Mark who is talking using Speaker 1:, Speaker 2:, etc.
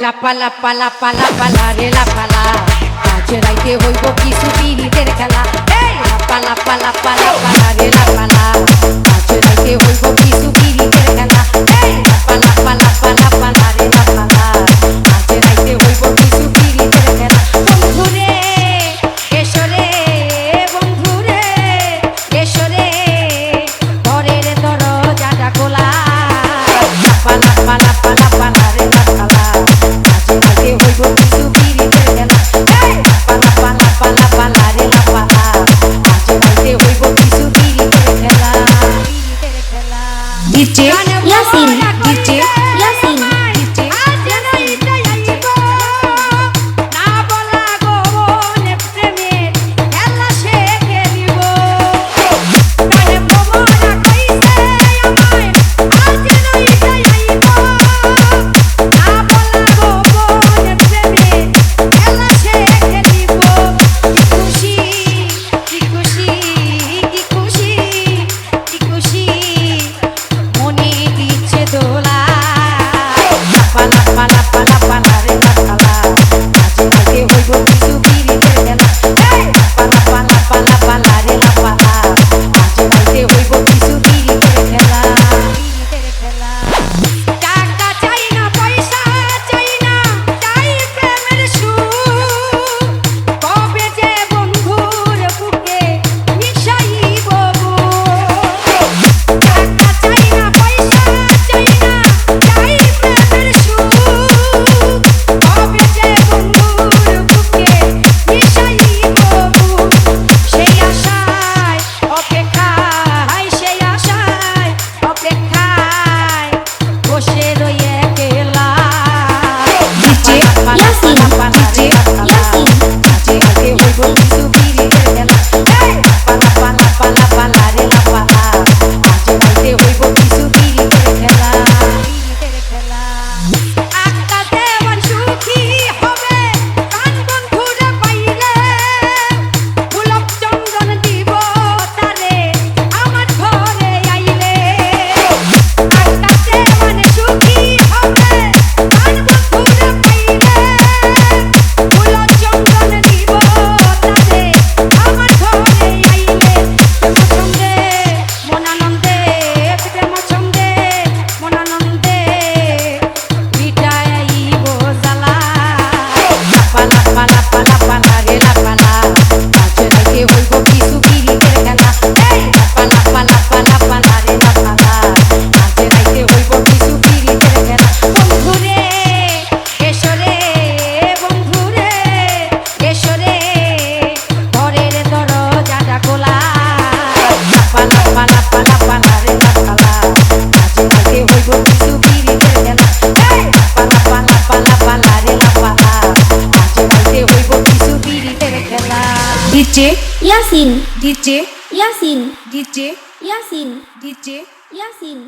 Speaker 1: লাপা লাপা লাপা লাপা লারে লাপালা আজ রাইতে হইব কিছু পিরিতের খেলা। এই লাপা লাপা লাপা লাপা লারে লাপালা আজ রাইতে হইব কিছু পিরিতের খেলা। এই লাপা লাপা লাপা লাপা লারে লাপালা আজ রাইতে হইব কিছু পিরিতের খেলা। বন্ধুরে এসরে বন্ধুরে এসরে ঘরের দরজাটা খোলা। লাপা লাপা লাপা লাপা লারে লাপালা আজ রাইতে হইব কিছু পিরিতের খেলা। এই লাপা লাপা লাপা লাপা লারে লাপালা আজ রাইতে হইব কিছু পিরিতের খেলা। পিরিতের খেলা
Speaker 2: DJ Yasin, DJ Yasin,
Speaker 1: DJ না বলা গো মনে প্রেমের খেলা সে খেলিব। কানে ভ্রমরা কইছে আমায় আজ নইতে আইব। না বলা গো মনে প্রেমের খেলা সে খেলিব। কি খুশি কি খুশি কি খুশি মনে দিচ্ছে দোলা। লাপা লাপা লাপা লাপা লারে লাপালা আজ রাইতে হইব কিছু পিরিতের খেলা। এই লাপা লাপা লাপা লাপা লারে লাপালা আজ রাইতে হইব কিছু পিরিতের খেলা। পিরিতের খেলা টাকা চাই না পয়সা চাই না চাই প্রেমের সুখ। কবে যে বন্ধুর বুকে মিশাইব বুক। টাকা চাই না পয়সা চাই না চাই প্রেমের সুখ। কবে যে বন্ধুর বুকে মিশাইব বুক। সেই আশায় অপেক্ষায় সেই আশায় অপেক্ষায় বসে রই একলা।
Speaker 2: ডিজে ইয়াসিন, ডিজে ইয়াসিন,
Speaker 1: আজ রাইতে হইব কিছু পিরিতের খেলা। এই লাপা লাপা লাপা লাপা লারে লাপালা আজ রাইতে হইব কিছু পিরিতের খেলা। পিরিতের খেলা আত্মা দেওয়ান সুখী হবে কান বন্ধুরে পাইলে। গোলাপ চন্দন দিব তারে আমার ঘরে আইলে। আত্মা দেওয়ান সুখী হবে কান বন্ধুরে পাইলে। গোলাপ চন্দন দিব তারে আমার ঘরে আইলে। প্রেম ছন্দে মন আনন্দে প্রেম ছন্দে মন আনন্দে মিটাইব জ্বালা। লাপা লাপা লাপা লাপা লারে লাপালা আজ রাইতে হইব কিছু পিরিতের খেলা। এই লাপা লাপা লাপা লাপা লারে লাপালা আজ রাইতে হইব কিছু পিরিতের খেলা। বন্ধুরে এসরে বন্ধুরে এসরে ঘরের দরজাটা খোলা। লাপা লাপা লাপা লাপা লারে লাপালা আজ রাইতে হইব কিছু পিরিতের খেলা। এই লাপা লাপা লাপা লাপা লারে লাপালা আজ রাইতে হইব কিছু পিরিতের খেলা।
Speaker 2: DJ Yasin,
Speaker 1: DJ
Speaker 2: Yasin,
Speaker 1: DJ
Speaker 2: Yasin,
Speaker 1: DJ
Speaker 2: Yasin.